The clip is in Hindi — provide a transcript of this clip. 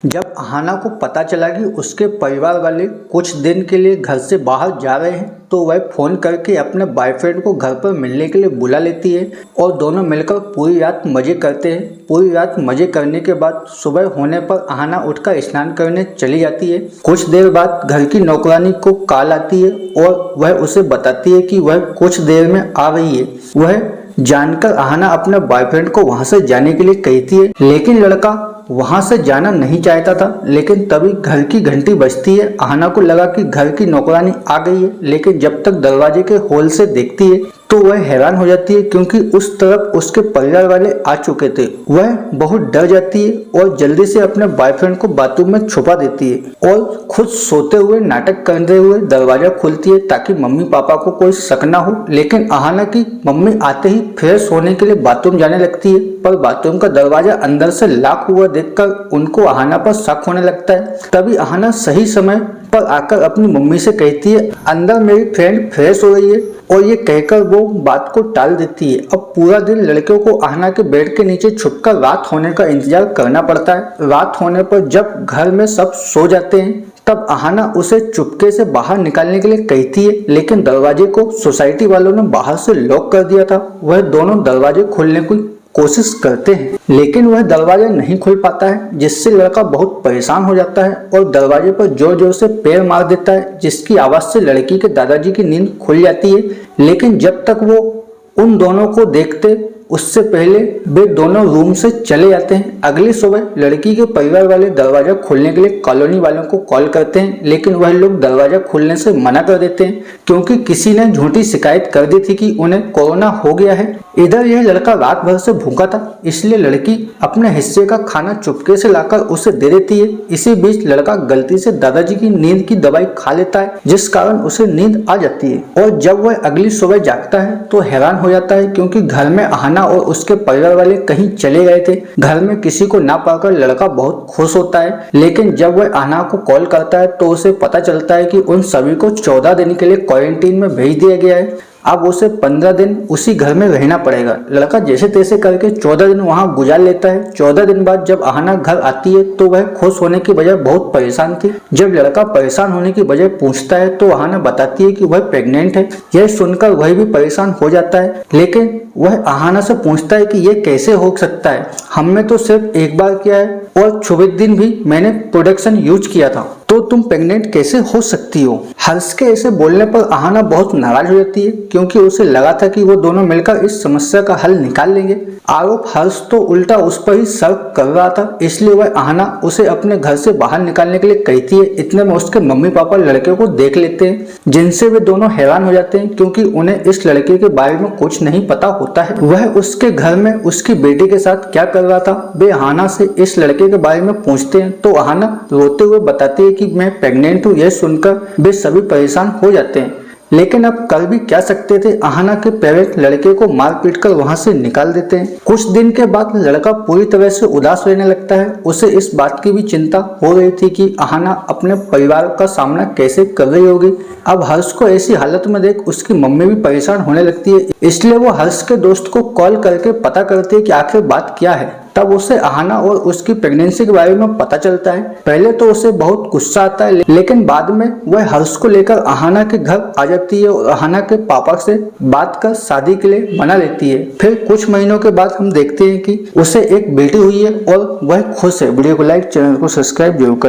जब अहाना को पता चला कि उसके परिवार वाले कुछ दिन के लिए घर से बाहर जा रहे हैं तो वह फ़ोन करके अपने बॉयफ्रेंड को घर पर मिलने के लिए बुला लेती है और दोनों मिलकर पूरी रात मज़े करते हैं। पूरी रात मज़े करने के बाद सुबह होने पर अहाना उठकर स्नान करने चली जाती है। कुछ देर बाद घर की नौकरानी को कॉल आती है और वह उसे बताती है कि वह कुछ देर में आ रही है। वह जानकर अहाना अपने बॉयफ्रेंड को वहां से जाने के लिए कहती है, लेकिन लड़का वहां से जाना नहीं चाहता था। लेकिन तभी घर की घंटी बजती है। अहाना को लगा कि घर की नौकरानी आ गई है, लेकिन जब तक दरवाजे के होल से देखती है तो वह हैरान हो जाती है क्योंकि उस तरफ उसके परिवार वाले आ चुके थे। वह बहुत डर जाती है और जल्दी से अपने बॉयफ्रेंड को बाथरूम में छुपा देती है और खुद सोते हुए नाटक करते हुए दरवाजा खोलती है ताकि मम्मी पापा को कोई शक ना हो। लेकिन अहाना की मम्मी आते ही फ्रेश होने के लिए बाथरूम जाने लगती है, पर बाथरूम का दरवाजा अंदर से लॉक हुआ देखकर उनको अहाना पर शक होने लगता है। तभी अहाना सही समय पर आकर अपनी मम्मी से कहती है, अंदर मेरी फ्रेंड फ्रेश हो रही है, और ये कहकर वो बात को टाल देती है। अब पूरा दिन लड़कियों को अहाना के बेड के नीचे छुपकर रात होने का इंतजार करना पड़ता है। रात होने पर जब घर में सब सो जाते हैं तब अहाना उसे चुपके से बाहर निकालने के लिए कहती है, लेकिन दरवाजे को सोसाइटी वालों ने बाहर से लॉक कर दिया था। वह दोनों दरवाजे खोलने की कोशिश करते हैं, लेकिन वह दरवाजा नहीं खुल पाता है, जिससे लड़का बहुत परेशान हो जाता है और दरवाजे पर जोर जोर से पैर मार देता है, जिसकी आवाज से लड़की के दादाजी की नींद खुल जाती है। लेकिन जब तक वो उन दोनों को देखते उससे पहले वे दोनों रूम से चले जाते हैं। अगली सुबह लड़की के परिवार वाले दरवाजा खोलने के लिए कॉलोनी वालों को कॉल करते हैं, लेकिन वह लोग दरवाजा खोलने से मना कर देते हैं क्योंकि किसी ने झूठी शिकायत कर दी थी कि उन्हें कोरोना हो गया है। इधर यह लड़का रात भर से भूखा था, इसलिए लड़की अपने हिस्से का खाना चुपके से लाकर उसे दे देती है। इसी बीच लड़का गलती से दादाजी की नींद की दवाई खा लेता है, जिस कारण उसे नींद आ जाती है। और जब वह अगली सुबह जागता है तो हैरान हो जाता है क्योंकि घर में अहाना और उसके परिवार वाले कहीं चले गए थे। घर में किसी को ना पाकर लड़का बहुत खुश होता है, लेकिन जब वह अहाना को कॉल करता है तो उसे पता चलता है कि उन सभी को 14 दिन के लिए क्वारंटीन में भेज दिया गया है। अब उसे 15 दिन उसी घर में रहना पड़ेगा। लड़का जैसे तैसे करके 14 दिन वहां गुजार लेता है। 14 दिन बाद जब अहाना घर आती है तो वह खुश होने की बजाय बहुत परेशान थी। जब लड़का परेशान होने की बजाय पूछता है तो अहाना बताती है कि वह प्रेग्नेंट है। यह सुनकर वह भी परेशान हो जाता है, लेकिन वह अहाना से पूछता है कि यह कैसे हो सकता है, हमने तो सिर्फ एक बार किया है और 24 दिन भी मैंने प्रोडक्शन यूज किया था, तो तुम प्रेग्नेंट कैसे हो सकती हो। हर्ष के ऐसे बोलने पर अहाना बहुत नाराज हो जाती है क्योंकि उसे लगा था कि वो दोनों मिलकर इस समस्या का हल निकाल लेंगे। आरोप हर्ष तो उल्टा उस पर ही शक कर रहा था, इसलिए वह अहाना उसे अपने घर से बाहर निकालने के लिए कहती है। इतने में उसके मम्मी पापा लड़के को देख लेते हैं, जिनसे वे दोनों हैरान हो जाते हैं क्योंकि उन्हें इस लड़के के बारे में कुछ नहीं पता होता है। वह उसके घर में उसकी बेटी के साथ क्या कर रहा था। वे अहाना से इस लड़के के बारे में पूछते हैं तो अहाना रोते हुए बताती है कि मैं प्रेग्नेंट हूँ। यह सुनकर वे सभी परेशान हो जाते हैं, लेकिन अब कर भी क्या सकते थे। अहाना के पेरेंट्स लड़के को मार पीट कर वहां से निकाल देते हैं। कुछ दिन के बाद लड़का पूरी तरह से उदास रहने लगता है। उसे इस बात की भी चिंता हो रही थी कि अहाना अपने परिवार का सामना कैसे कर रही होगी। अब हर्ष को ऐसी हालत में देख उसकी मम्मी भी परेशान होने लगती है, इसलिए वो हर्ष के दोस्त को कॉल करके पता करती है कि आखिर बात क्या है। तब उसे अहाना और उसकी प्रेगनेंसी के बारे में पता चलता है। पहले तो उसे बहुत गुस्सा आता है, लेकिन बाद में वह हर्ष को लेकर अहाना के घर आ जाती है और अहाना के पापा से बात कर शादी के लिए मना लेती है। फिर कुछ महीनों के बाद हम देखते हैं कि उसे एक बेटी हुई है और वह खुश है। वीडियो को लाइक, चैनल को सब्सक्राइब जरूर करें।